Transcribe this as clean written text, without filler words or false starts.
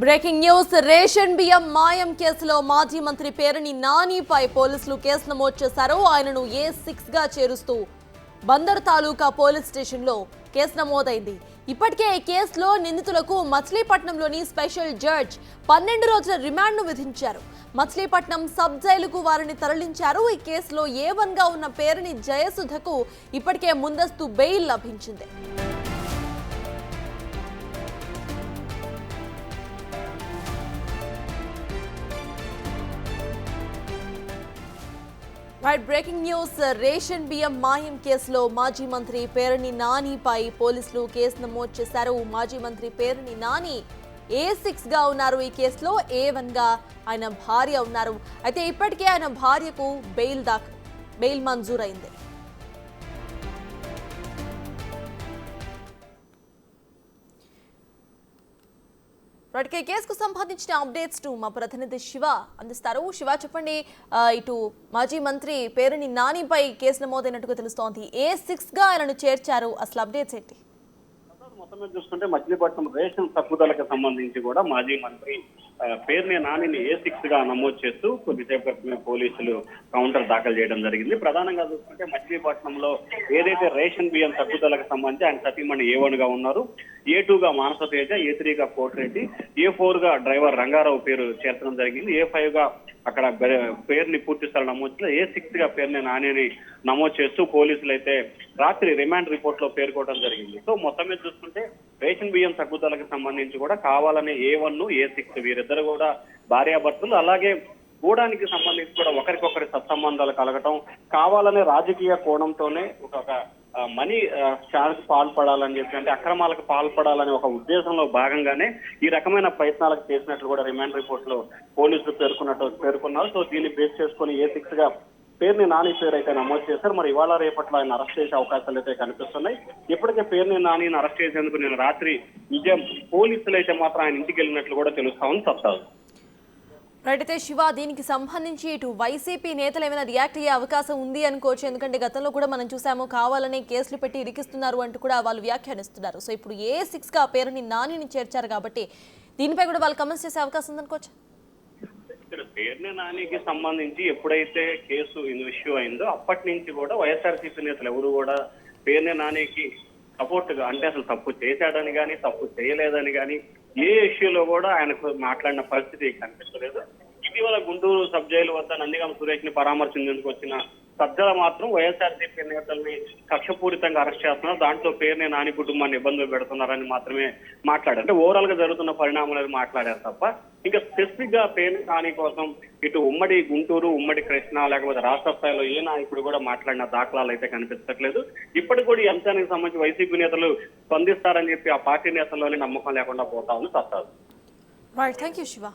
Breaking news ration బియ్యం మాయం కేసులో మాజీ మంత్రి పేరుని నానిపై పోలీసులు కేసు నమోదు చేశారు. ఆయనను A6 గా చేరుస్తూ బందర్ తాలూకా పోలీస్ స్టేషన్లో కేసు నమోదైంది. ఇప్పటికే ఈ కేసులో నిందితులకు మచిలీపట్నంలోని స్పెషల్ జడ్జ్ 12 రోజుల రిమాండ్ను విధించారు. మచిలీపట్నం సబ్ జైలుకు వారిని తరలించారు. ఈ కేసులో A1 గా ఉన్న పేరుని జయసుధకు ఇప్పటికే ముందస్తు బెయిల్ లభించింది. బ్రేకింగ్ న్యూస్ రేషన్ బియ్యం మాయం కేసులో మాజీ మంత్రి పేరుని నానిపై పోలీసులు కేసు నమోదు చేశారు. మాజీ మంత్రి పేరుని నాని A6 గా ఉన్నారు. ఈ కేసులో A1 గా ఆయన భార్య ఉన్నారు. అయితే ఇప్పటికే ఆయన భార్యకు బెయిల్ మంజూరైంది. ఇప్పటికే కేసుకు సంబంధించిన అప్డేట్స్ మా ప్రతినిధి శివ అందిస్తారు. శివ, చెప్పండి, ఇటు మాజీ మంత్రి పేరుని నానిపై కేసు నమోదైనట్టుగా తెలుస్తోంది. A6 గా ఆయనను చేర్చారు. అసలు అప్డేట్స్ ఏంటి? మొత్తం మీద చూసుకుంటే మచిలీపట్నం రేషన్ తప్పుదలకు సంబంధించి కూడా మాజీ మంత్రి పేరుని నానిని A6 గా నమోదు చేస్తూ కొద్దిసేపు పోలీసులు కౌంటర్ దాఖలు చేయడం జరిగింది. ప్రధానంగా చూసుకుంటే మచిలీపట్నంలో ఏదైతే రేషన్ బియ్యం తగ్గుదలకు సంబంధించి ఆయన సతీమణి A1 గా ఉన్నారు, A2 గా మానస తేజ, A3 గా కోటిరెడ్డి, A4 గా డ్రైవర్ రంగారావు పేరు చేర్చడం జరిగింది. A5 గా అక్కడ పేరుని పూర్తి స్థాయి నమోదు చేసి A6 గా పేరుని నానిని నమోదు చేస్తూ పోలీసులు అయితే రాత్రి రిమాండ్ రిపోర్ట్ లో పేర్కోవడం జరిగింది. సో మొత్తం మీద చూసుకుంటే రేషన్ బియ్యం తగ్గుదలకు సంబంధించి కూడా కావాలనే A1, A6 వీరిద్దరు కూడా భార్యాభర్తలు. అలాగే గూడానికి సంబంధించి కూడా ఒకరికొకరి సత్సంబంధాలు కలగటం, కావాలనే రాజకీయ కోణంతోనే ఒక మనీ ఛార్జ్ పాల్పడాలని చెప్పి, అంటే అక్రమాలకు పాల్పడాలనే ఒక ఉద్దేశంలో భాగంగానే ఈ రకమైన ప్రయత్నాలకు చేసినట్లు కూడా రిమాండ్ రిపోర్ట్ లో పోలీసులు పేర్కొన్నారు. సో దీన్ని బేస్ చేసుకుని A6 గా పేరుని నాని పేరు అయితే నమోదు చేశారు. మరి ఇవాళ రేపట్లో ఆయన అరెస్ట్ చేసే అవకాశాలు అయితే కనిపిస్తున్నాయి. ఇప్పటికే పేరుని నానిని అరెస్ట్ చేసేందుకు నేను రాత్రి విజయం పోలీసులు అయితే మాత్రం ఆయన ఇంటికి వెళ్ళినట్లు కూడా తెలుస్తామని చెప్తారు. అయితే శివ, దీనికి సంబంధించి ఇటు వైసీపీ నేతలు ఏమైనా రియాక్ట్ అయ్యే అవకాశం ఉంది అనుకోవచ్చు. ఎందుకంటే గతంలో కూడా మనం చూసాము, కావాలనే కేసులు పెట్టి ఇరికిస్తున్నారు అంటూ కూడా వాళ్ళు వ్యాఖ్యానిస్తున్నారు. సో ఇప్పుడు A6 గా పేరుని నానిని చేర్చారు కాబట్టి దీనిపై కూడా వాళ్ళు కమెంట్స్ చేసే అవకాశం ఉందనుకోవచ్చు. పేరుని నానికి సంబంధించి ఎప్పుడైతే కేసు ఇష్యూ అయిందో అప్పటి నుంచి కూడా వైఎస్ఆర్సీపీ నేతలు ఎవరు కూడా పేరుని నానికి సపోర్ట్ గా, అంటే అసలు తప్పు చేశాడని కానీ తప్పు చేయలేదని కానీ ఏ ఇష్యూలో కూడా ఆయనకు మాట్లాడిన పరిస్థితి కనిపించలేదు. ఇటీవల గుంటూరు సబ్ జైలు వద్ద నందిగామ సురేష్ ని పరామర్శించేందుకు వచ్చిన సజ్జల మాత్రం వైఎస్ఆర్సీపీ నేతల్ని కక్షపూరితంగా అరెస్ట్ చేస్తున్నారు, దాంట్లో పేరుని నాని కుటుంబాన్ని ఇబ్బందులు పెడుతున్నారని మాత్రమే మాట్లాడారు. అంటే ఓవరాల్ గా జరుగుతున్న పరిణామాలు మాట్లాడారు తప్ప ఇంకా స్పెసిఫిక్ గా పేరుని నాని కోసం ఇటు ఉమ్మడి గుంటూరు, ఉమ్మడి కృష్ణ, లేకపోతే రాష్ట్ర స్థాయిలో ఏ నాయకుడు కూడా మాట్లాడిన దాఖలాలు అయితే కనిపించట్లేదు. ఇప్పటికి కూడా ఈ అంశానికి సంబంధించి వైసీపీ నేతలు స్పందిస్తారని చెప్పి ఆ పార్టీ నేతల్లోనే నమ్మకం లేకుండా పోతా ఉంది. సత్తారు. Thank you Shiva.